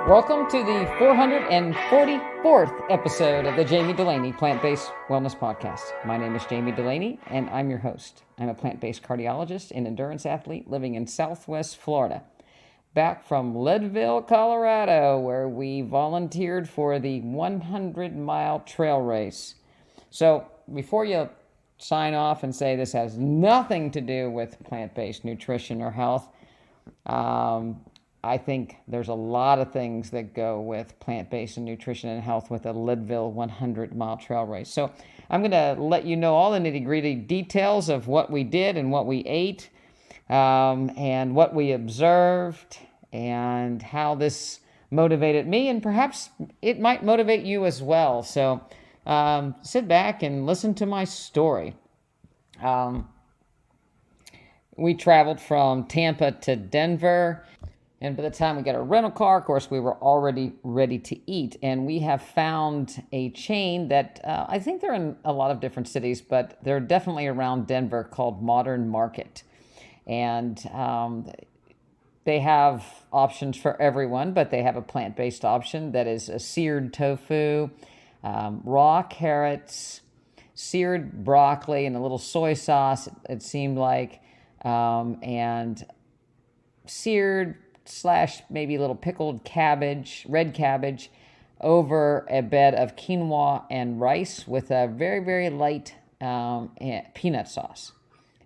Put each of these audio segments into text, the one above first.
Welcome to the 444th episode of the Jami Dulaney Plant-Based Wellness Podcast. My name is Jami Dulaney, and I'm your host. I'm a plant-based cardiologist and endurance athlete living in Southwest Florida. Back from Leadville, Colorado, where we volunteered for the 100-mile trail race. So before you sign off and say this has nothing to do with plant-based nutrition or health, I think there's a lot of things that go with plant-based and nutrition and health with a Leadville 100-mile trail race. So I'm going to let you know all the nitty-gritty details of what we did and what we ate, and what we observed, and how this motivated me, and perhaps it might motivate you as well. So sit back and listen to my story. We traveled from Tampa to Denver. And by the time we got a rental car, of course, we were already ready to eat. And we have found a chain that I think they're in a lot of different cities, but they're definitely around Denver, called Modern Market. And they have options for everyone, but they have a plant-based option that is a seared tofu, raw carrots, seared broccoli, and a little soy sauce, it seemed like, and seared / maybe a little pickled cabbage, red cabbage, over a bed of quinoa and rice with a very, very light peanut sauce.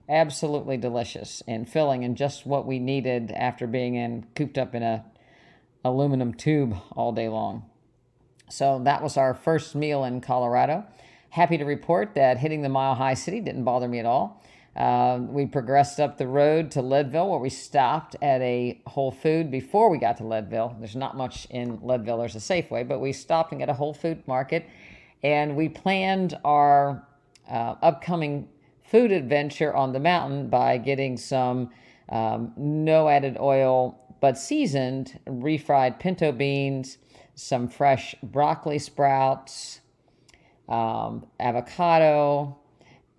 Absolutely delicious and filling, and just what we needed after being cooped up in a aluminum tube all day long. So that was our first meal in Colorado. Happy to report that hitting the Mile High City didn't bother me at all. We progressed up the road to Leadville, where we stopped at a Whole Food before we got to Leadville. There's not much in Leadville. There's a Safeway, but we stopped and got a Whole Food market, and we planned our upcoming food adventure on the mountain by getting some no added oil but seasoned refried pinto beans, some fresh broccoli sprouts, avocado,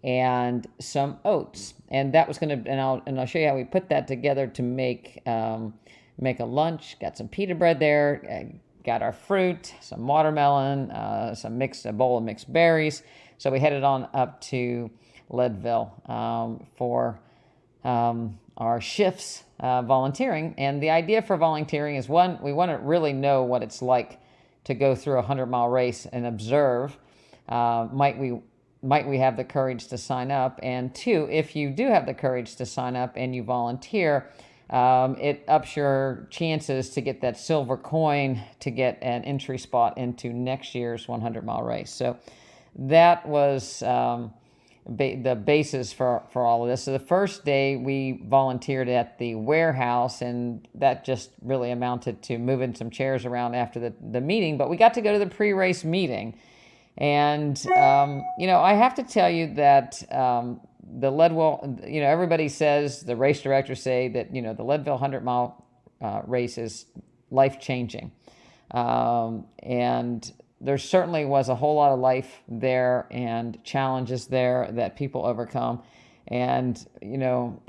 and some oats. And that was going to, and I'll show you how we put that together to make a lunch. Got some pita bread there, got our fruit, some watermelon, a bowl of mixed berries. So we headed on up to Leadville for our shifts volunteering. And the idea for volunteering is, one, we want to really know what it's like to go through a 100-mile race and observe. Might we have the courage to sign up? And two, if you do have the courage to sign up and you volunteer, it ups your chances to get that silver coin to get an entry spot into next year's 100-mile race. So that was the basis for all of this. So the first day we volunteered at the warehouse, and that just really amounted to moving some chairs around after the meeting. But we got to go to the pre-race meeting. And, I have to tell you that the Leadville, everybody says, the race directors say that, the Leadville 100-mile race is life-changing. And there certainly was a whole lot of life there and challenges there that people overcome. And,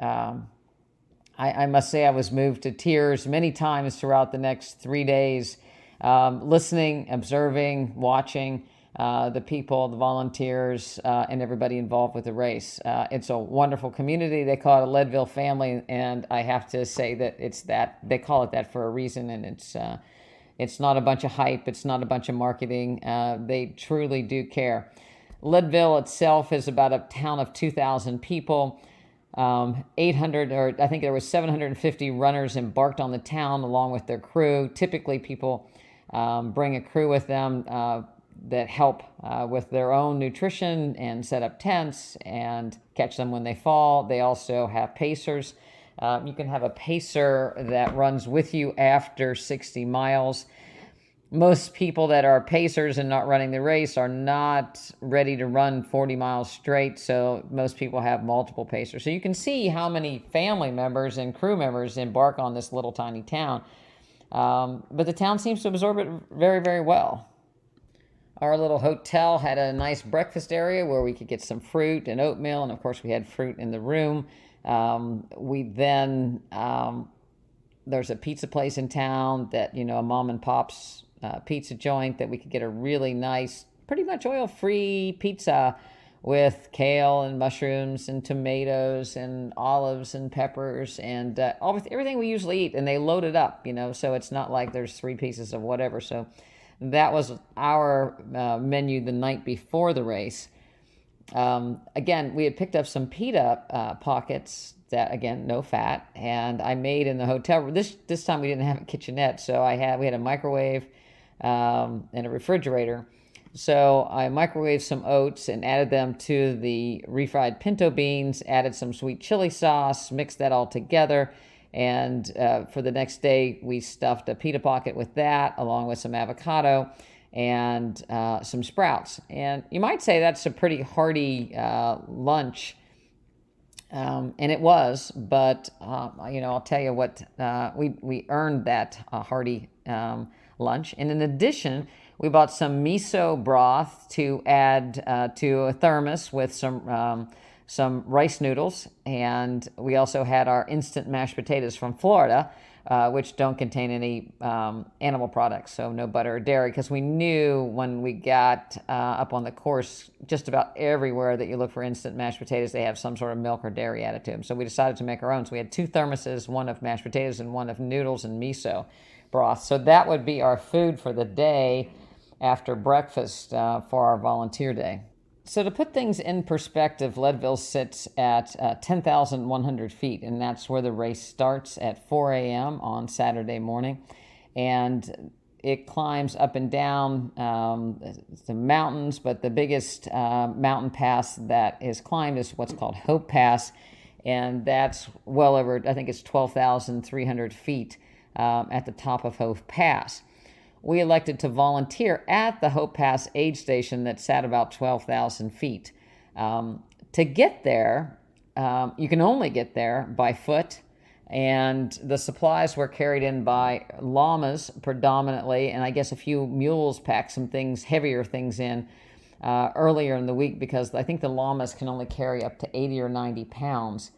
I must say I was moved to tears many times throughout the next 3 days, listening, observing, watching the people, the volunteers, and everybody involved with the race. It's a wonderful community. They call it a Leadville family, and I have to say that they call it that for a reason, and it's not a bunch of hype. It's not a bunch of marketing. They truly do care. Leadville itself is about a town of 2,000 people. 800, or I think there was 750 runners embarked on the town along with their crew. Typically, people bring a crew with them that help with their own nutrition and set up tents and catch them when they fall. They also have pacers. You can have a pacer that runs with you after 60 miles. Most people that are pacers and not running the race are not ready to run 40 miles straight, so most people have multiple pacers. So you can see how many family members and crew members embark on this little tiny town. But the town seems to absorb it very, very well. Our little hotel had a nice breakfast area where we could get some fruit and oatmeal, and of course we had fruit in the room. We then there's a pizza place in town that, a mom and pop's pizza joint that we could get a really nice, pretty much oil-free pizza with kale and mushrooms and tomatoes and olives and peppers and everything we usually eat. And they load it up, so it's not like there's 3 pieces of whatever. So that was our menu the night before the race. Again, we had picked up some pita pockets that, again, no fat, and I made in the hotel room. This time we didn't have a kitchenette, so we had a microwave and a refrigerator. So I microwaved some oats and added them to the refried pinto beans, added some sweet chili sauce, mixed that all together, and for the next day we stuffed a pita pocket with that, along with some avocado and some sprouts. And you might say that's a pretty hearty lunch, and it was, but I'll tell you what, we earned that hearty lunch. And in addition, we bought some miso broth to add to a thermos with some rice noodles, and we also had our instant mashed potatoes from Florida, which don't contain any animal products, so no butter or dairy, because we knew when we got up on the course, just about everywhere that you look for instant mashed potatoes, they have some sort of milk or dairy added to them. So we decided to make our own. So we had 2 thermoses, one of mashed potatoes and one of noodles and miso broth. So that would be our food for the day after breakfast for our volunteer day. So to put things in perspective, Leadville sits at 10,100 feet, and that's where the race starts at 4 a.m. on Saturday morning. And it climbs up and down the mountains, but the biggest mountain pass that is climbed is what's called Hope Pass, and that's well over, I think it's 12,300 feet at the top of Hope Pass. We elected to volunteer at the Hope Pass aid station that sat about 12,000 feet. To get there, you can only get there by foot, and the supplies were carried in by llamas predominantly, and I guess a few mules packed some things, heavier things in earlier in the week, because I think the llamas can only carry up to 80 or 90 pounds.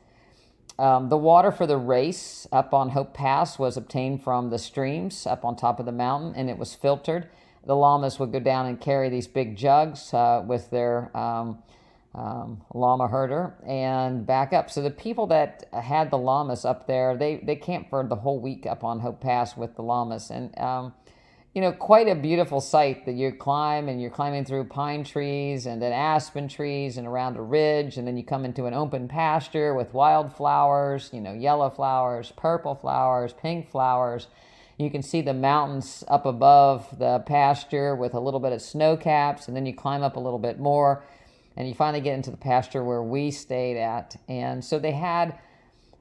The water for the race up on Hope Pass was obtained from the streams up on top of the mountain, and it was filtered. The llamas would go down and carry these big jugs with their llama herder and back up. So the people that had the llamas up there, they camped for the whole week up on Hope Pass with the llamas. And quite a beautiful sight that you climb, and you're climbing through pine trees and then aspen trees and around a ridge, and then you come into an open pasture with wildflowers, yellow flowers, purple flowers, pink flowers. You can see the mountains up above the pasture with a little bit of snow caps, and then you climb up a little bit more, and you finally get into the pasture where we stayed at. And so they had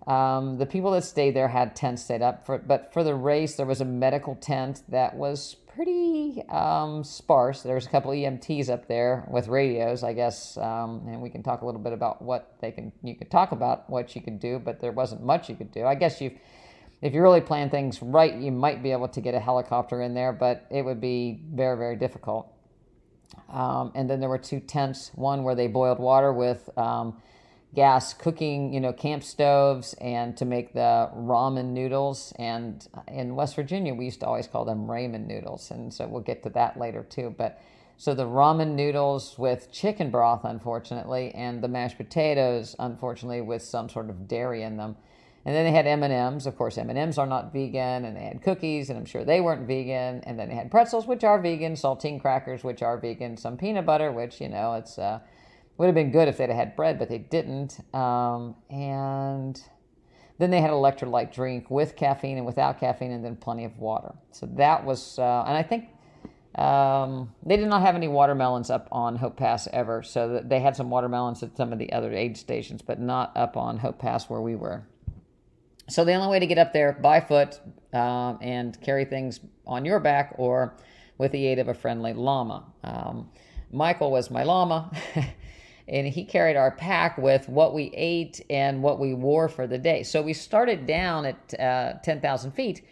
the people that stayed there had tents set up, but for the race, there was a medical tent that was pretty sparse. There was a couple EMTs up there with radios, I guess, and we can talk a little bit about you could talk about what you could do, but there wasn't much you could do. I guess if you really plan things right, you might be able to get a helicopter in there, but it would be very, very difficult. And then there were 2 tents, one where they boiled water with gas cooking, camp stoves, and to make the ramen noodles. And in West Virginia, we used to always call them ramen noodles, and so we'll get to that later too. But so the ramen noodles with chicken broth, unfortunately, and the mashed potatoes, unfortunately, with some sort of dairy in them. And then they had M&Ms. Of course, M&Ms are not vegan, and they had cookies, and I'm sure they weren't vegan. And then they had pretzels, which are vegan, saltine crackers, which are vegan, some peanut butter, which, it's would have been good if they'd had bread, but they didn't. And then they had an electrolyte drink with caffeine and without caffeine, and then plenty of water. So that was, and I think they did not have any watermelons up on Hope Pass ever. So they had some watermelons at some of the other aid stations, but not up on Hope Pass where we were. So the only way to get up there by foot and carry things on your back, or with the aid of a friendly llama. Michael was my llama. And he carried our pack with what we ate and what we wore for the day. So we started down at 10,000 feet.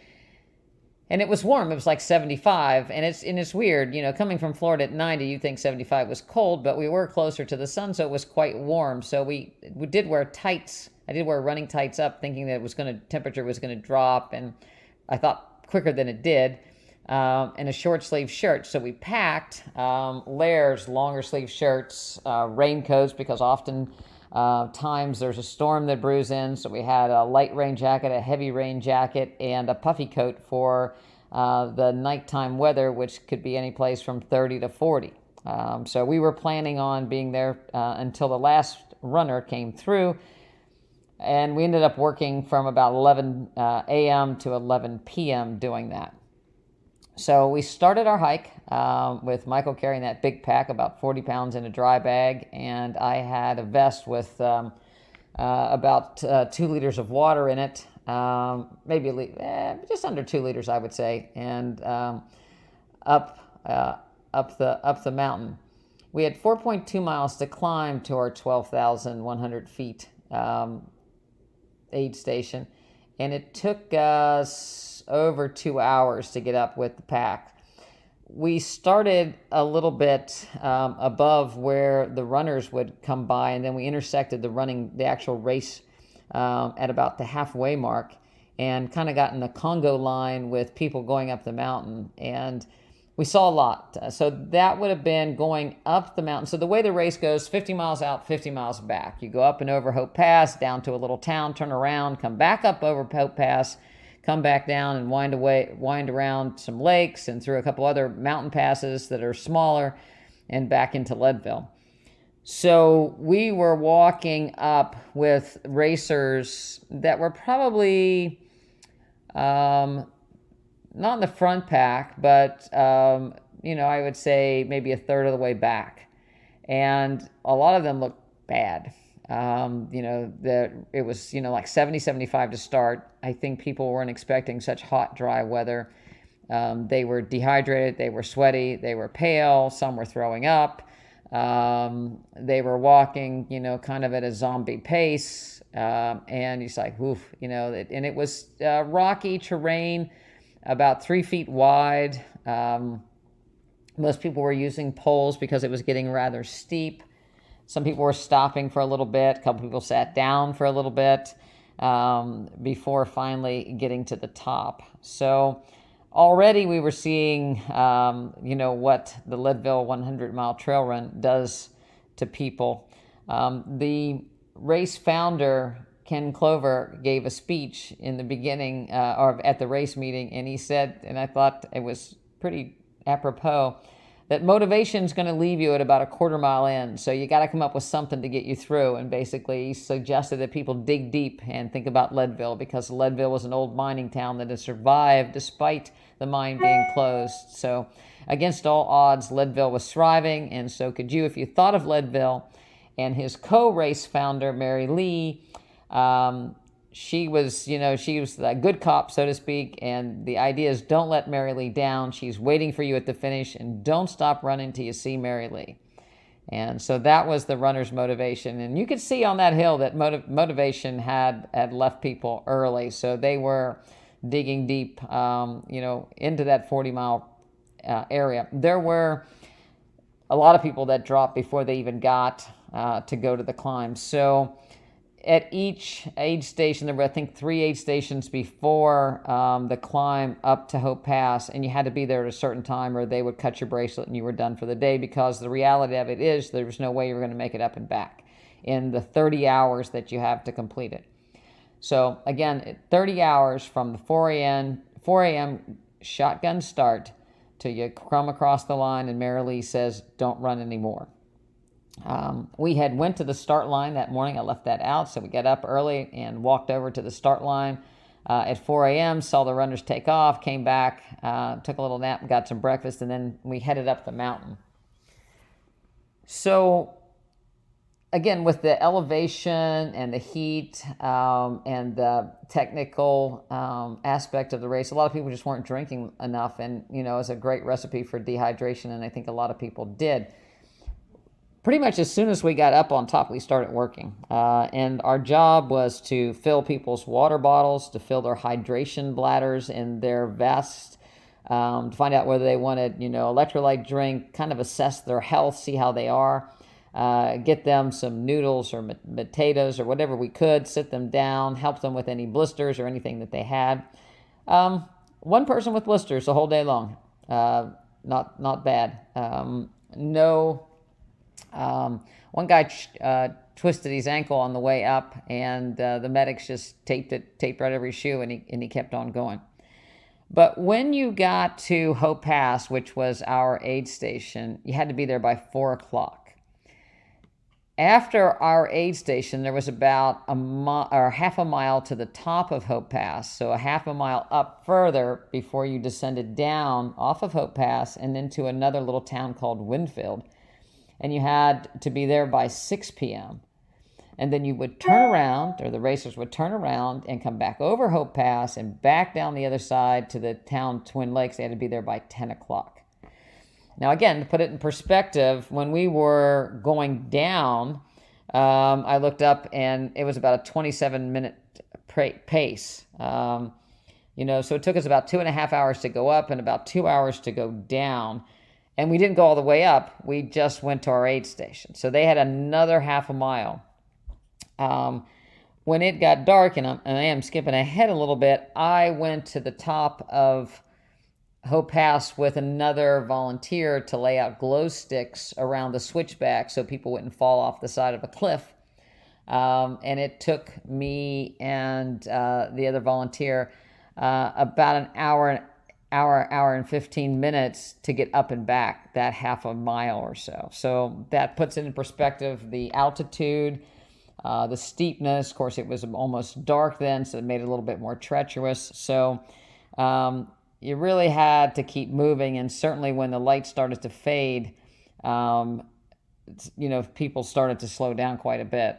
And it was warm. It was like 75, and it's weird, coming from Florida at 90, you think 75 was cold, but we were closer to the sun, so it was quite warm. So we did wear tights. I did wear running tights up, thinking that temperature was gonna drop, and I thought quicker than it did. And a short sleeve shirt. So we packed layers, longer sleeve shirts, raincoats, because often times there's a storm that brews in. So we had a light rain jacket, a heavy rain jacket, and a puffy coat for the nighttime weather, which could be any place from 30 to 40. So we were planning on being there until the last runner came through. And we ended up working from about 11 a.m. to 11 p.m. doing that. So we started our hike with Michael carrying that big pack, about 40 pounds in a dry bag, and I had a vest with about 2 liters of water in it, maybe just under 2 liters, I would say, and up the mountain. We had 4.2 miles to climb to our 12,100 feet aid station, and it took us over 2 hours to get up with the pack. We started a little bit above where the runners would come by, and then we intersected the actual race at about the halfway mark, and kind of got in the Congo line with people going up the mountain, and we saw a lot. So that would have been going up the mountain. So the way the race goes, 50 miles out, 50 miles back. You go up and over Hope Pass, down to a little town, turn around, come back up over Hope Pass, come back down and wind around some lakes and through a couple other mountain passes that are smaller, and back into Leadville. So we were walking up with racers that were probably not in the front pack, but I would say maybe a third of the way back. And a lot of them looked bad. That it was, like 70, 75 to start. I think people weren't expecting such hot, dry weather. They were dehydrated, they were sweaty, they were pale, some were throwing up. They were walking, kind of at a zombie pace. And it's like, oof, and it was rocky terrain, about 3 feet wide. Most people were using poles because it was getting rather steep. Some people were stopping for a little bit. A couple people sat down for a little bit before finally getting to the top. So already we were seeing, what the Leadville 100 mile trail run does to people. The race founder, Ken Chlouber, gave a speech in the beginning or at the race meeting, and he said, and I thought it was pretty apropos, that motivation is going to leave you at about a quarter mile in. So you got to come up with something to get you through. And basically he suggested that people dig deep and think about Leadville, because Leadville was an old mining town that has survived despite the mine being closed. So against all odds, Leadville was thriving, and so could you if you thought of Leadville. And his co-race founder, Mary Lee, she was a good cop, so to speak, and the idea is don't let Mary Lee down. She's waiting for you at the finish, and don't stop running till you see Mary Lee. And so that was the runner's motivation. And you could see on that hill that motivation had left people early, so they were digging deep, into that 40-mile area. There were a lot of people that dropped before they even got to go to the climb. So at each aid station, there were, I think, 3 aid stations before the climb up to Hope Pass, and you had to be there at a certain time or they would cut your bracelet and you were done for the day, because the reality of it is there was no way you were going to make it up and back in the 30 hours that you have to complete it. So again, 30 hours from the 4 a.m. shotgun start till you come across the line and Mary Lee says, don't run anymore. We had went to the start line that morning. I left that out. So we got up early and walked over to the start line at 4 a.m., saw the runners take off, came back, took a little nap, got some breakfast, and then we headed up the mountain. So again, with the elevation and the heat and the technical aspect of the race, a lot of people just weren't drinking enough. And, it was a great recipe for dehydration, and I think a lot of people did. pretty much as soon as we got up on top, we started working. And our job was to fill people's water bottles, to fill their hydration bladders in their vests, to find out whether they wanted, electrolyte drink, kind of assess their health, see how they are, get them some noodles or potatoes or whatever we could, sit them down, help them with any blisters or anything that they had. One person with blisters the whole day long. Not bad. One guy twisted his ankle on the way up, and the medics just taped right over his shoe, and he kept on going. But when you got to Hope Pass, which was our aid station, you had to be there by 4 o'clock. After our aid station, there was about half a mile to the top of Hope Pass, so a half a mile up further before you descended down off of Hope Pass and into another little town called Winfield. And you had to be there by 6 p.m. And then you would turn around, or the racers would turn around and come back over Hope Pass and back down the other side to the town Twin Lakes. They had to be there by 10 o'clock. Now, again, to put it in perspective, when we were going down, I looked up and it was about a 27-minute pace. So it took us about 2.5 hours to go up and about 2 hours to go down. And we didn't go all the way up. We just went to our aid station. So they had another half a mile. When it got dark, and I am skipping ahead a little bit, I went to the top of Hope Pass with another volunteer to lay out glow sticks around the switchback so people wouldn't fall off the side of a cliff. And it took me and the other volunteer about an hour and 15 minutes to get up and back that half a mile or so. So that puts it in perspective, the altitude, the steepness. Of course, it was almost dark then, so it made it a little bit more treacherous. So you really had to keep moving, and certainly when the lights started to fade, people started to slow down quite a bit.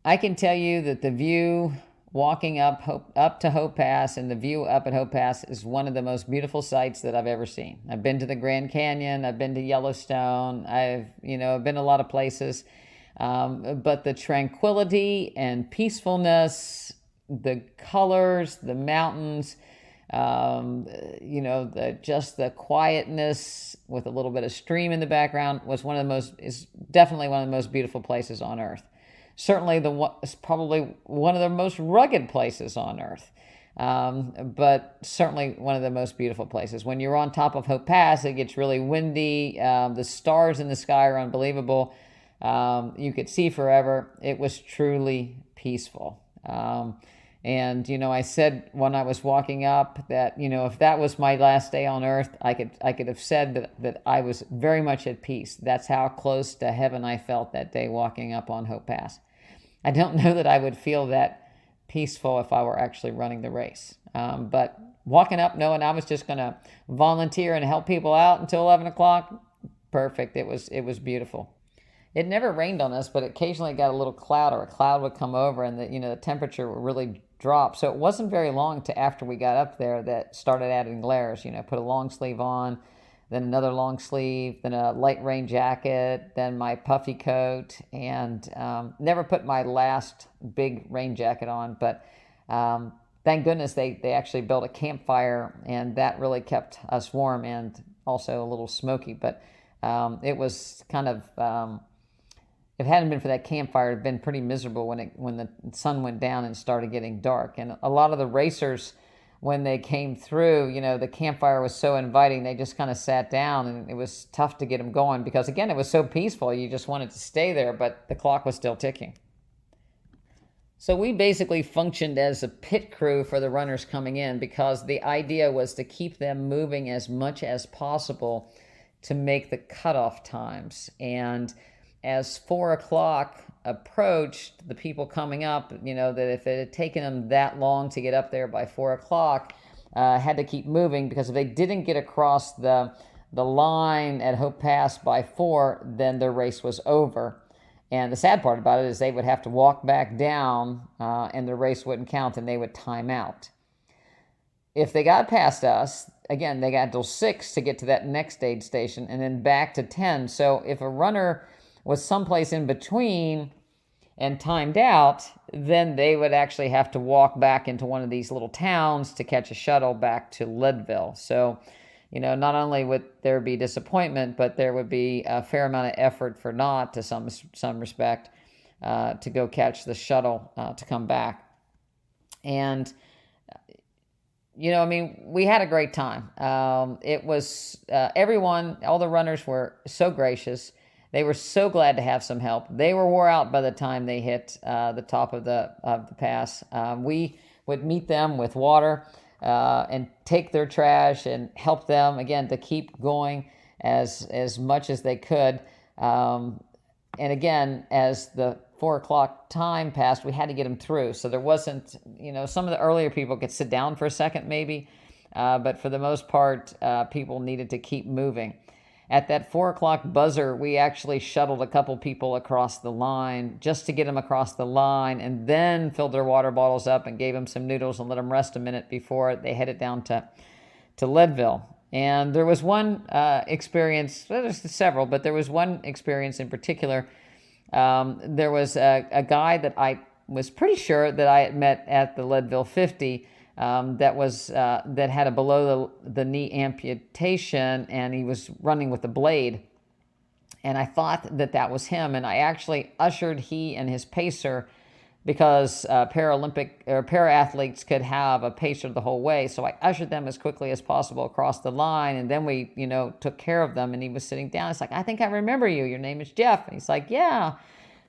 I can tell you that the view walking up to Hope Pass and the view up at Hope Pass is one of the most beautiful sights that I've ever seen. I've been to the Grand Canyon, I've been to Yellowstone, I've been a lot of places, but the tranquility and peacefulness, the colors, the mountains, the quietness with a little bit of stream in the background is definitely one of the most beautiful places on earth. Certainly it's probably one of the most rugged places on earth, but certainly one of the most beautiful places. When you're on top of Hope Pass, it gets really windy. The stars in the sky are unbelievable. You could see forever. It was truly peaceful. I said when I was walking up that, if that was my last day on earth, I could have said that I was very much at peace. That's how close to heaven I felt that day walking up on Hope Pass. I don't know that I would feel that peaceful if I were actually running the race. But walking up knowing I was just going to volunteer and help people out until 11 o'clock, perfect. It was beautiful. It never rained on us, but occasionally got a little cloud, or a cloud would come over, and the temperature would really drop. So it wasn't very long to after we got up there that started adding layers. Put a long sleeve on, then another long sleeve, then a light rain jacket, then my puffy coat, and never put my last big rain jacket on. But thank goodness they actually built a campfire, and that really kept us warm and also a little smoky. But it was kind of... if it hadn't been for that campfire, it had been pretty miserable when the sun went down and started getting dark. And a lot of the racers, when they came through, the campfire was so inviting, they just kind of sat down, and it was tough to get them going because, again, it was so peaceful. You just wanted to stay there, but the clock was still ticking. So we basically functioned as a pit crew for the runners coming in because the idea was to keep them moving as much as possible to make the cutoff times. And as 4 o'clock approached, the people coming up, that if it had taken them that long to get up there by 4 o'clock, had to keep moving, because if they didn't get across the line at Hope Pass by 4, then their race was over. And the sad part about it is they would have to walk back down, and the race wouldn't count, and they would time out. If they got past us, again, they got till 6 to get to that next aid station, and then back to 10. So if a runner was someplace in between and timed out, then they would actually have to walk back into one of these little towns to catch a shuttle back to Leadville. So, not only would there be disappointment, but there would be a fair amount of effort for naught to some respect to go catch the shuttle to come back. And, we had a great time. It was everyone, all the runners were so gracious. They were so glad to have some help. They were wore out by the time they hit the top of the pass. We would meet them with water and take their trash and help them, again, to keep going as much as they could. And again, as the 4 o'clock time passed, we had to get them through. So there wasn't, some of the earlier people could sit down for a second maybe, but for the most part, people needed to keep moving. At that 4 o'clock buzzer, we actually shuttled a couple people across the line just to get them across the line, and then filled their water bottles up and gave them some noodles and let them rest a minute before they headed down to Leadville. And there was one experience, well, there's several, but there was one experience in particular. There was a guy that I was pretty sure that I had met at the Leadville100 that had a below the knee amputation, and he was running with a blade. And I thought that was him, and I actually ushered he and his pacer, because Paralympic or para-athletes could have a pacer the whole way. So I ushered them as quickly as possible across the line, and then we, took care of them. And he was sitting down. It's like, I think I remember you. Your name is Jeff. And he's like, yeah,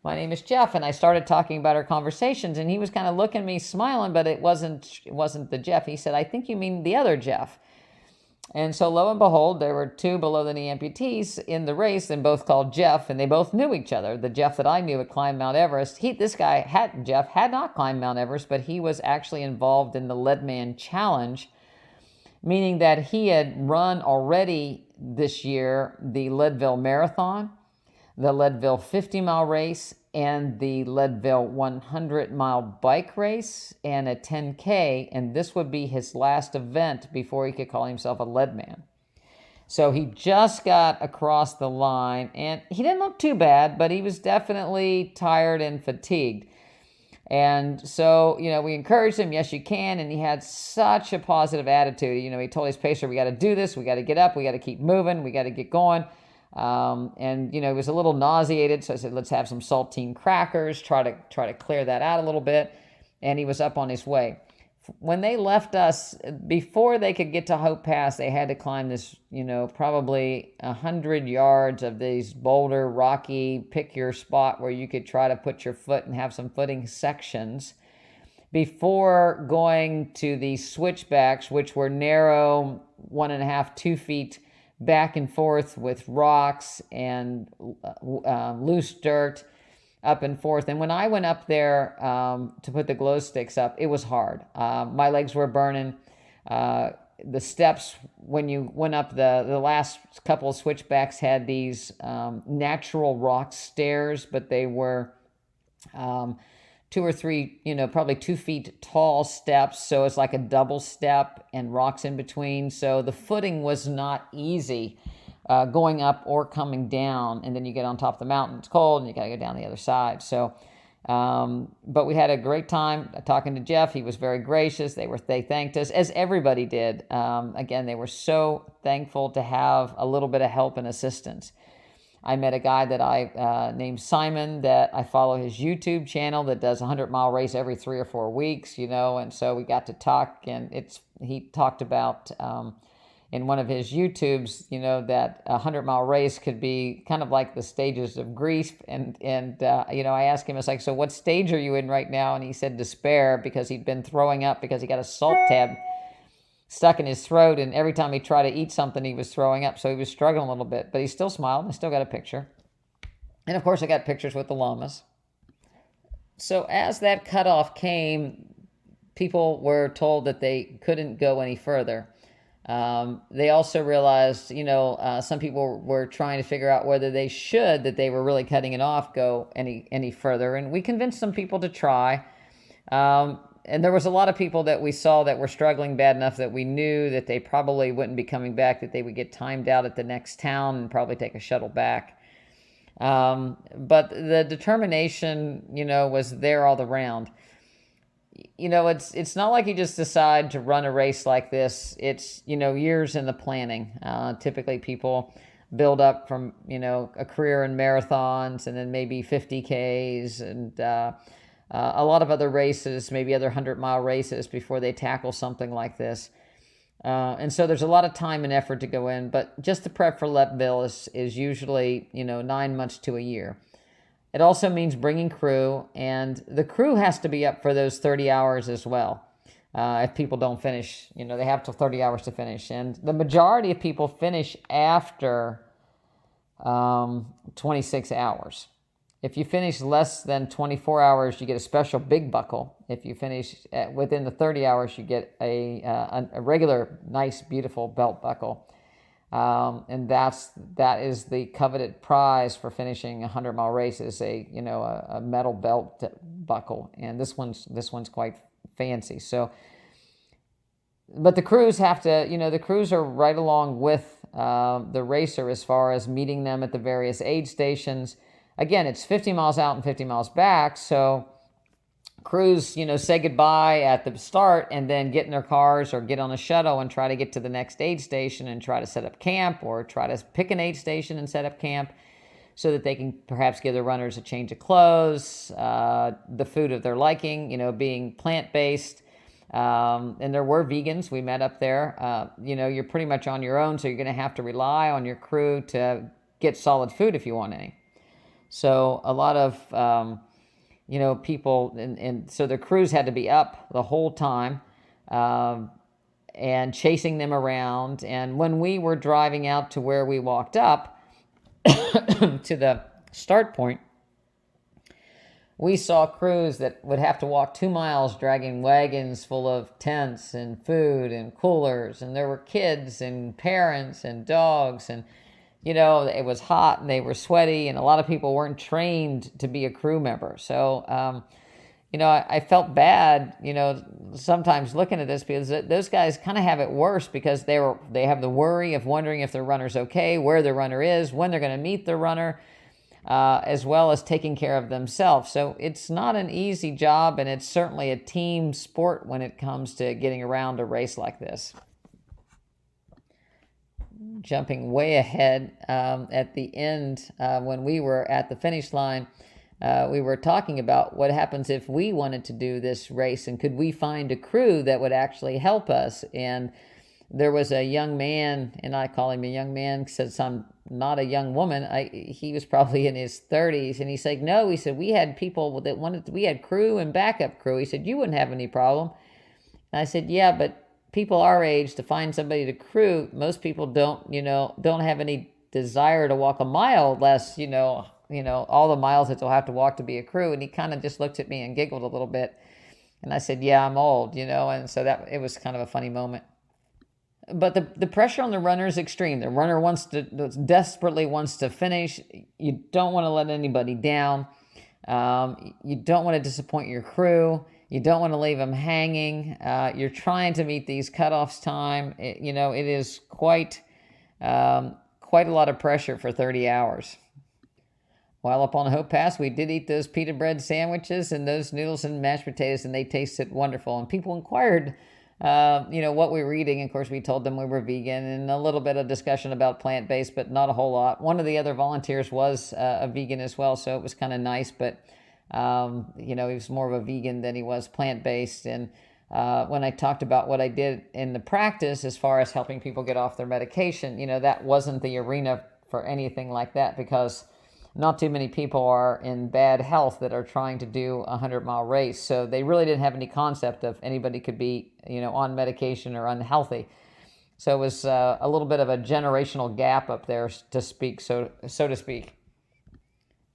my name is Jeff. And I started talking about our conversations, and he was kind of looking at me, smiling, but it wasn't the Jeff. He said, I think you mean the other Jeff. And so lo and behold, there were two below-the-knee amputees in the race, and both called Jeff, and they both knew each other. The Jeff that I knew had climbed Mount Everest. Jeff had not climbed Mount Everest, but he was actually involved in the Leadman Challenge, meaning that he had run already this year the Leadville Marathon, the Leadville 50-mile race, and the Leadville 100-mile bike race, and a 10K, and this would be his last event before he could call himself a Leadman. So he just got across the line, and he didn't look too bad, but he was definitely tired and fatigued. And so, we encouraged him, yes, you can, and he had such a positive attitude. He told his pacer, we got to do this, we got to get up, we got to keep moving, we got to get going. And he was a little nauseated, so I said, let's have some saltine crackers, try to clear that out a little bit. And he was up on his way. When they left us, before they could get to Hope Pass, they had to climb this, probably 100 yards of these boulder, rocky, pick your spot where you could try to put your foot and have some footing sections before going to the switchbacks, which were narrow, 1.5, 2 feet back and forth with rocks and loose dirt up and forth. And when I went up there to put the glow sticks up, it was hard. My legs were burning. The steps, when you went up, the last couple of switchbacks had these natural rock stairs, but they were 2 or 3, probably 2 feet tall steps. So it's like a double step and rocks in between. So the footing was not easy going up or coming down. And then you get on top of the mountain, it's cold, and you got to go down the other side. So, but we had a great time talking to Jeff. He was very gracious. They thanked us, as everybody did. Again, they were so thankful to have a little bit of help and assistance. I met a guy that I named Simon, that I follow his YouTube channel, that does a 100-mile race every 3 or 4 weeks, and so we got to talk, and he talked about in one of his YouTubes, that a 100-mile race could be kind of like the stages of grief, and I asked him, it's like, so what stage are you in right now? And he said despair, because he'd been throwing up because he got a salt tab stuck in his throat, and every time he tried to eat something, he was throwing up. So he was struggling a little bit, but he still smiled. I still got a picture. And of course, I got pictures with the llamas. So as that cutoff came, people were told that they couldn't go any further. They also realized, some people were trying to figure out whether that they were really cutting it off, go any further. And we convinced some people to try. And there was a lot of people that we saw that were struggling bad enough that we knew that they probably wouldn't be coming back, that they would get timed out at the next town and probably take a shuttle back. But the determination, was there all around. It's not like you just decide to run a race like this. It's, years in the planning. Typically people build up from, a career in marathons and then maybe 50Ks and a lot of other races, maybe other 100-mile races before they tackle something like this. And so there's a lot of time and effort to go in, but just to prep for Leadville is usually, 9 months to a year. It also means bringing crew, and the crew has to be up for those 30 hours as well. If people don't finish, they have till 30 hours to finish. And the majority of people finish after 26 hours. If you finish less than 24 hours, you get a special big buckle. If you finish within the 30 hours, you get a regular, nice, beautiful belt buckle. And that is the coveted prize for finishing a 100-mile race, is a metal belt buckle. And this one's quite fancy. So, but the crews have to, the crews are right along with the racer as far as meeting them at the various aid stations. Again, it's 50 miles out and 50 miles back, so crews, say goodbye at the start and then get in their cars or get on a shuttle and try to get to the next aid station and try to set up camp, or try to pick an aid station and set up camp so that they can perhaps give their runners a change of clothes, the food of their liking, being plant-based. And there were vegans we met up there. You're pretty much on your own, so you're going to have to rely on your crew to get solid food if you want any. So a lot of, people, and so the crews had to be up the whole time and chasing them around. And when we were driving out to where we walked up to the start point, we saw crews that would have to walk 2 miles dragging wagons full of tents and food and coolers. And there were kids and parents and dogs, and it was hot and they were sweaty, and a lot of people weren't trained to be a crew member. So, I felt bad, sometimes looking at this, because those guys kind of have it worse, because they have the worry of wondering if their runner's okay, where their runner is, when they're going to meet their runner, as well as taking care of themselves. So it's not an easy job, and it's certainly a team sport when it comes to getting around a race like this. Jumping way ahead, at the end, when we were at the finish line, we were talking about what happens if we wanted to do this race, and could we find a crew that would actually help us. And there was a young man, and I call him a young man since I'm not a young woman. He was probably in his 30s, and he's like, no, he said, we had people that we had crew and backup crew. He said, you wouldn't have any problem. And I said, yeah, but people our age, to find somebody to crew, most people don't have any desire to walk a mile, less, all the miles that they'll have to walk to be a crew. And he kind of just looked at me and giggled a little bit. And I said, yeah, I'm old, and so that it was kind of a funny moment. But the pressure on the runner is extreme. The runner desperately wants to finish. You don't want to let anybody down. You don't want to disappoint your crew. You don't want to leave them hanging. You're trying to meet these cutoffs time. It is quite a lot of pressure for 30 hours. While up on Hope Pass, we did eat those pita bread sandwiches and those noodles and mashed potatoes, and they tasted wonderful. And people inquired, what we were eating. Of course, we told them we were vegan, and a little bit of discussion about plant-based, but not a whole lot. One of the other volunteers was a vegan as well, so it was kind of nice, but he was more of a vegan than he was plant-based. And when I talked about what I did in the practice as far as helping people get off their medication, that wasn't the arena for anything like that, because not too many people are in bad health that are trying to do a 100-mile race. So they really didn't have any concept of anybody could be, on medication or unhealthy. So it was a little bit of a generational gap up there, to speak, so to speak.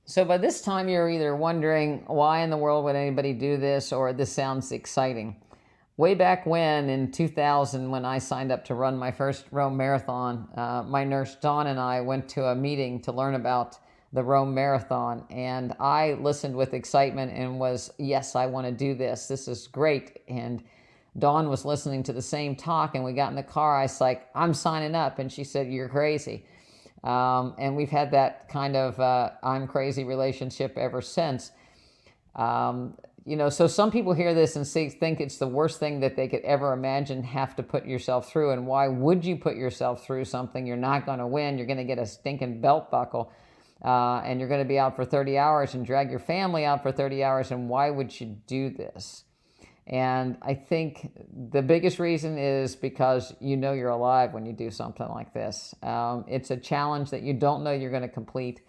So by this time, you're either wondering, why in the world would anybody do this, or this sounds exciting. Way back when, in 2000, when I signed up to run my first Rome Marathon, my nurse Dawn and I went to a meeting to learn about the Rome Marathon, and I listened with excitement and was, yes, I want to do this. This is great. And Dawn was listening to the same talk, and we got in the car. I was like, I'm signing up. And she said, you're crazy. And we've had that kind of I'm crazy relationship ever since. So some people hear this and think it's the worst thing that they could ever imagine have to put yourself through. And why would you put yourself through something you're not going to win? You're going to get a stinking belt buckle, and you're going to be out for 30 hours and drag your family out for 30 hours. And why would you do this? And I think the biggest reason is because you're alive when you do something like this. It's a challenge that you don't know you're going to complete.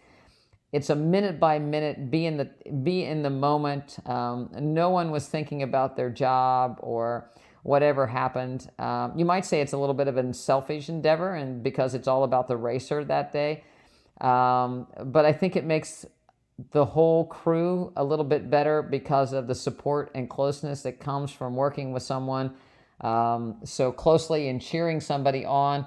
It's a minute by minute, be in the moment. No one was thinking about their job or whatever happened. You might say it's a little bit of a selfish endeavor, and because it's all about the racer that day. But I think it makes the whole crew a little bit better because of the support and closeness that comes from working with someone so closely and cheering somebody on.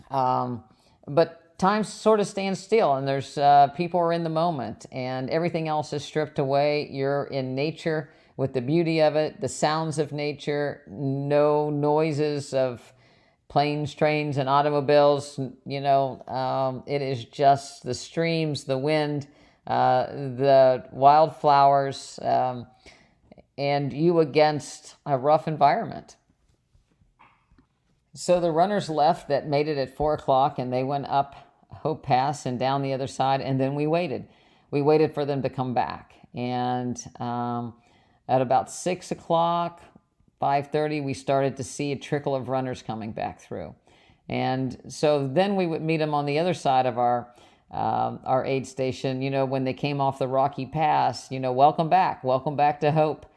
But time sort of stands still, and there's people are in the moment, and everything else is stripped away. You're in nature with the beauty of it, the sounds of nature, no noises of planes, trains, and automobiles. It is just the streams, the wind, the wildflowers, and you against a rough environment. So the runners left that made it at 4 o'clock, and they went up Hope Pass and down the other side, and then we waited. We waited for them to come back. And at about 6 o'clock, 5:30, we started to see a trickle of runners coming back through. And so then we would meet them on the other side of our aid station, when they came off the Rocky Pass, welcome back to Hope.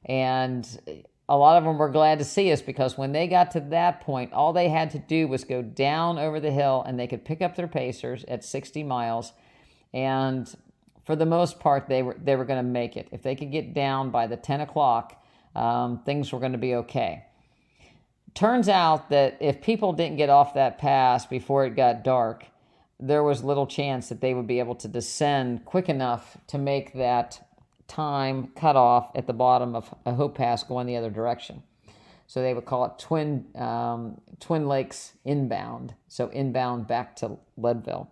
And a lot of them were glad to see us, because when they got to that point, all they had to do was go down over the hill, and they could pick up their pacers at 60 miles. And for the most part, they were going to make it. If they could get down by the 10 o'clock, things were going to be okay. Turns out that if people didn't get off that pass before it got dark, there was little chance that they would be able to descend quick enough to make that time cut off at the bottom of a Hope Pass going the other direction. So they would call it Twin Lakes inbound. So inbound back to Leadville.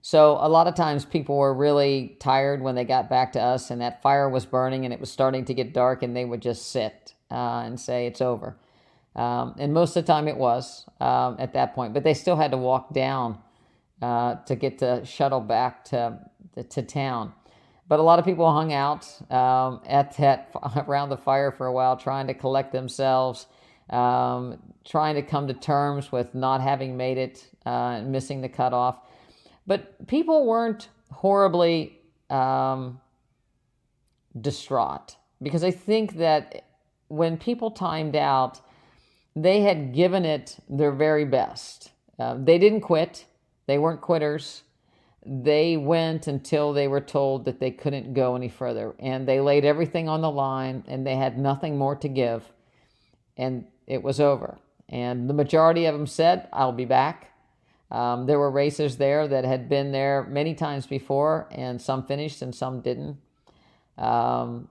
So a lot of times people were really tired when they got back to us, and that fire was burning and it was starting to get dark, and they would just sit and say it's over. And most of the time it was at that point, but they still had to walk down to get the shuttle back to town. But a lot of people hung out around the fire for a while, trying to collect themselves, trying to come to terms with not having made it and missing the cutoff. But people weren't horribly distraught, because I think that when people timed out, they had given it their very best. They didn't quit. They weren't quitters. They went until they were told that they couldn't go any further, and they laid everything on the line, and they had nothing more to give, and it was over. And the majority of them said, I'll be back. There were racers there that had been there many times before, and some finished and some didn't. But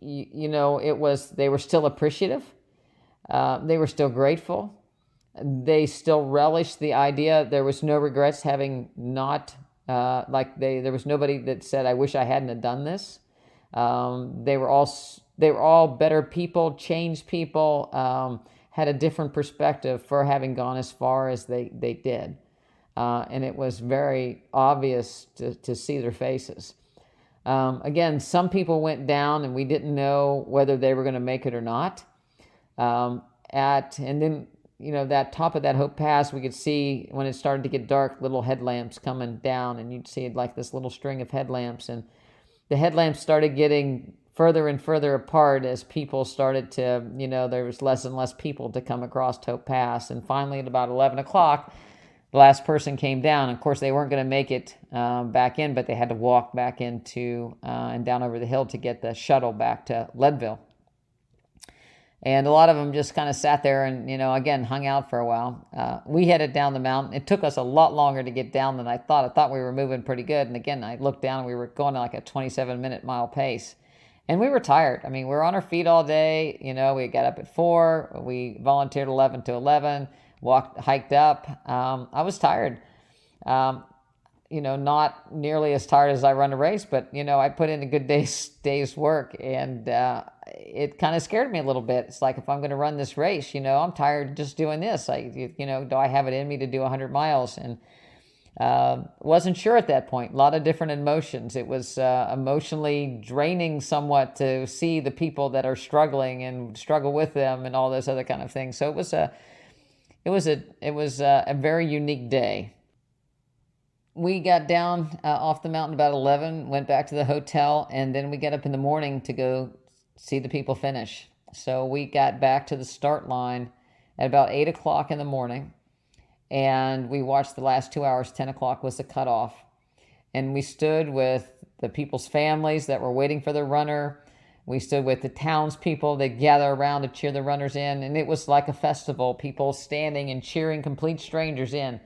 they were still appreciative. They were still grateful. They still relished the idea. There was no regrets having not, there was nobody that said, I wish I hadn't have done this. They were all better people, changed people, had a different perspective for having gone as far as they did. And it was very obvious to see their faces. Again, some people went down and we didn't know whether they were going to make it or not. That top of that Hope Pass, we could see when it started to get dark, little headlamps coming down, and you'd see like this little string of headlamps, and the headlamps started getting further and further apart as people started to, there was less and less people to come across Hope Pass. And finally at about 11 o'clock, the last person came down. Of course, they weren't going to make it back in, but they had to walk back into and down over the hill to get the shuttle back to Leadville. And a lot of them just kind of sat there and, again, hung out for a while. We headed down the mountain. It took us a lot longer to get down than I thought. I thought we were moving pretty good. And again, I looked down and we were going at like a 27-minute mile pace. And we were tired. I mean, we were on our feet all day. We got up at 4. We volunteered 11 to 11. hiked up. I was tired. Um, not nearly as tired as I run a race, but, I put in a good day's work, and it kind of scared me a little bit. It's like, if I'm going to run this race, I'm tired just doing this. Do I have it in me to do 100 miles? And wasn't sure at that point. A lot of different emotions. It was emotionally draining somewhat to see the people that are struggling and struggle with them and all those other kind of things. So it was a very unique day. We got down off the mountain about 11, went back to the hotel, and then we got up in the morning to go see the people finish. So we got back to the start line at about 8 o'clock in the morning, and we watched the last 2 hours. 10 o'clock was the cutoff. And we stood with the people's families that were waiting for their runner. We stood with the townspeople that gather around to cheer the runners in, and it was like a festival, people standing and cheering complete strangers in.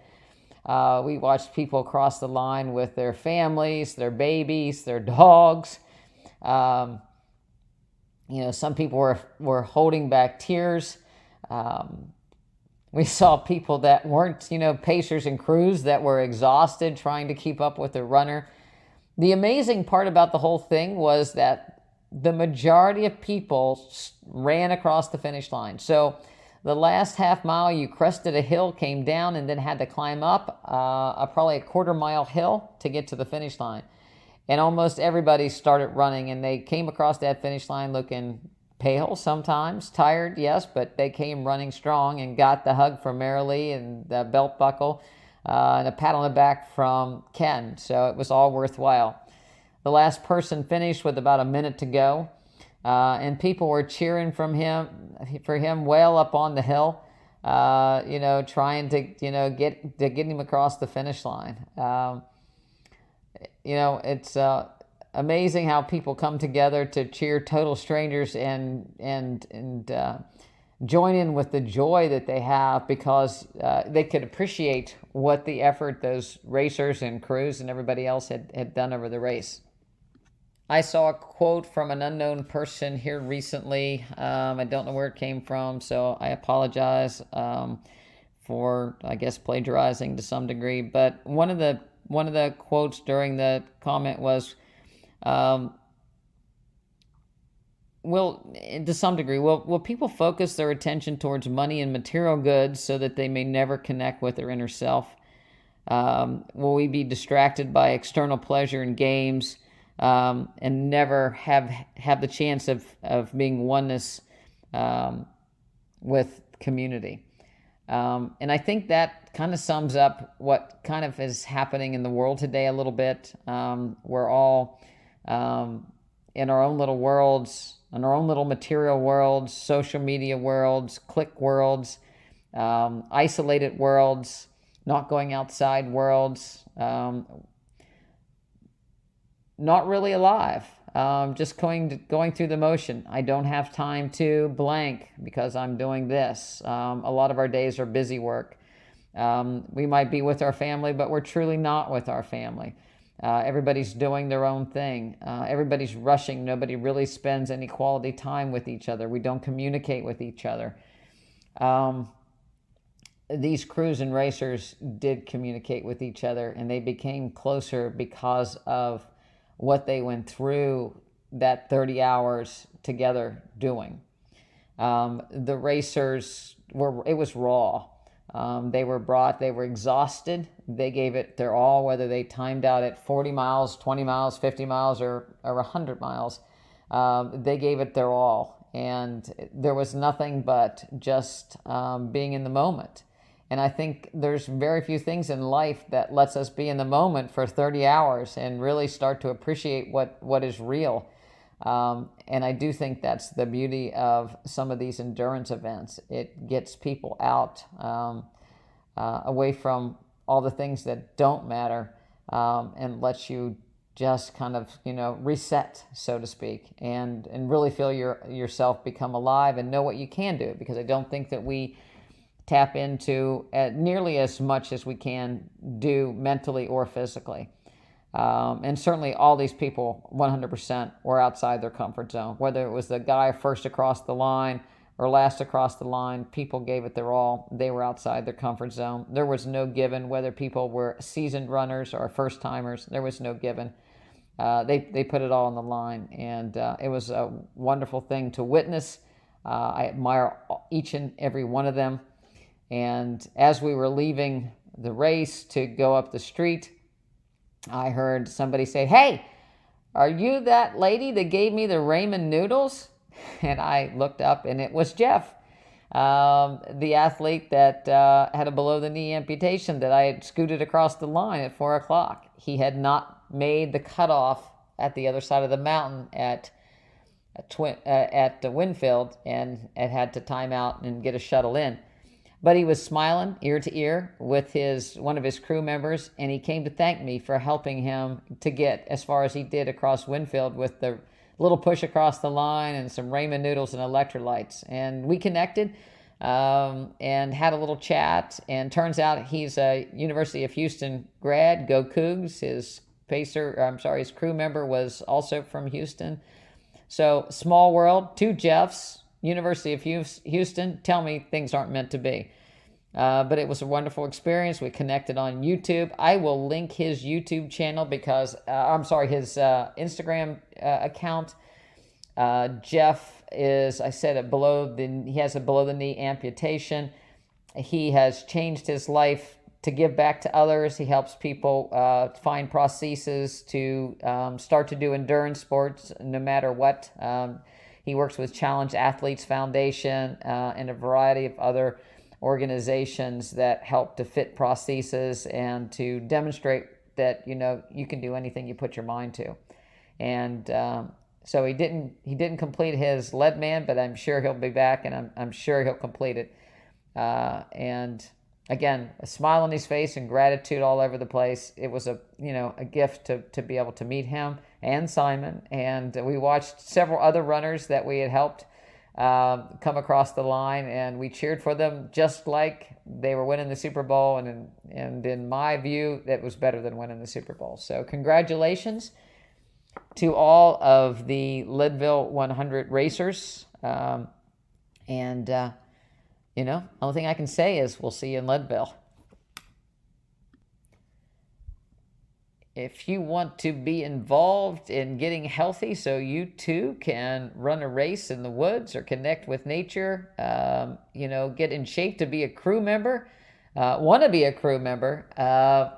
We watched people cross the line with their families, their babies, their dogs. Some people were holding back tears. We saw people that weren't, pacers and crews that were exhausted trying to keep up with the runner. The amazing part about the whole thing was that the majority of people ran across the finish line. So the last half mile, you crested a hill, came down, and then had to climb up probably a quarter-mile hill to get to the finish line. And almost everybody started running, and they came across that finish line looking pale sometimes, tired, yes, but they came running strong and got the hug from Marilee and the belt buckle and a pat on the back from Ken. So it was all worthwhile. The last person finished with about a minute to go. And people were cheering for him well up on the hill, trying to, get him across the finish line. It's amazing how people come together to cheer total strangers and join in with the joy that they have, because they could appreciate what the effort those racers and crews and everybody else had done over the race. I saw a quote from an unknown person here recently. I don't know where it came from, so I apologize for, I guess, plagiarizing to some degree. But one of the quotes during the comment was, to some degree, will people focus their attention towards money and material goods so that they may never connect with their inner self? Will we be distracted by external pleasure and games? And never have the chance of being oneness with community. And I think that kind of sums up what kind of is happening in the world today a little bit. We're all in our own little worlds, in our own little material worlds, social media worlds, click worlds, isolated worlds, not going outside worlds, not really alive, just going through the motion. I don't have time to blank because I'm doing this. A lot of our days are busy work. We might be with our family, but we're truly not with our family. Everybody's doing their own thing. Everybody's rushing. Nobody really spends any quality time with each other. We don't communicate with each other. These crews and racers did communicate with each other, and they became closer because of what they went through that 30 hours together doing. The racers it was raw. They were exhausted. They gave it their all, whether they timed out at 40 miles, 20 miles, 50 miles, or 100 miles. They gave it their all. And there was nothing but just being in the moment. And I think there's very few things in life that lets us be in the moment for 30 hours and really start to appreciate what is real. And I do think that's the beauty of some of these endurance events. It gets people out, away from all the things that don't matter, and lets you just kind of, reset, so to speak, and really feel yourself become alive and know what you can do, because I don't think that we tap into nearly as much as we can do mentally or physically. And certainly all these people 100% were outside their comfort zone, whether it was the guy first across the line or last across the line. People gave it their all. They were outside their comfort zone. There was no given whether people were seasoned runners or first timers. There was no given. They put it all on the line, and it was a wonderful thing to witness. I admire each and every one of them. And as we were leaving the race to go up the street, I heard somebody say, "Hey, are you that lady that gave me the ramen noodles?" And I looked up, and it was Jeff, the athlete that had a below-the-knee amputation that I had scooted across the line at 4 o'clock. He had not made the cutoff at the other side of the mountain at Winfield, and had to time out and get a shuttle in. But he was smiling ear to ear with one of his crew members, and he came to thank me for helping him to get as far as he did across Winfield with the little push across the line and some ramen noodles and electrolytes. And we connected and had a little chat. And turns out he's a University of Houston grad. Go Cougs. His crew member was also from Houston. So small world. 2 Jeffs. University of Houston. Tell me things aren't meant to be. But it was a wonderful experience. We connected on YouTube. I will link his YouTube channel because, his Instagram account. Jeff is, I said, he has a below the knee amputation. He has changed his life to give back to others. He helps people find prostheses to start to do endurance sports no matter what. He works with Challenge Athletes Foundation and a variety of other organizations that help to fit prostheses and to demonstrate that you can do anything you put your mind to. And so he didn't complete his lead man, but I'm sure he'll be back, and I'm sure he'll complete it. And again, a smile on his face and gratitude all over the place. It was a gift to be able to meet him and Simon. And we watched several other runners that we had helped come across the line, and we cheered for them just like they were winning the Super Bowl. And in my view, that was better than winning the Super Bowl. So congratulations to all of the Leadville100 racers. Only thing I can say is we'll see you in Leadville. If you want to be involved in getting healthy so you too can run a race in the woods or connect with nature, get in shape to be a crew member, want to be a crew member, go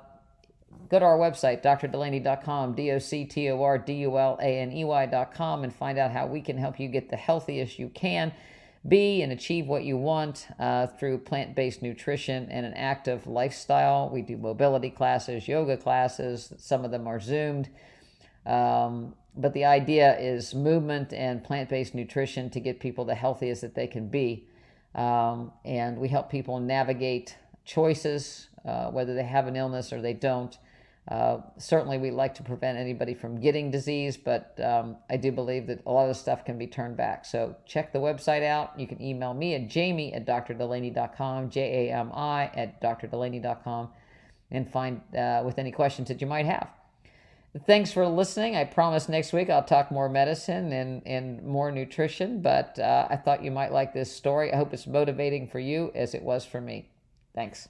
to our website, drdulaney.com, DOCTORDULANEY.com, and find out how we can help you get the healthiest you can be and achieve what you want through plant-based nutrition and an active lifestyle. We do mobility classes, yoga classes. Some of them are Zoomed. But the idea is movement and plant-based nutrition to get people the healthiest that they can be. And we help people navigate choices, whether they have an illness or they don't. Certainly we like to prevent anybody from getting disease, but I do believe that a lot of stuff can be turned back. So check the website out. You can email me at jami@drdulaney.com, JAMI@drdulaney.com, and find with any questions that you might have. Thanks for listening. I promise next week I'll talk more medicine and more nutrition, but I thought you might like this story. I hope it's motivating for you as it was for me. Thanks.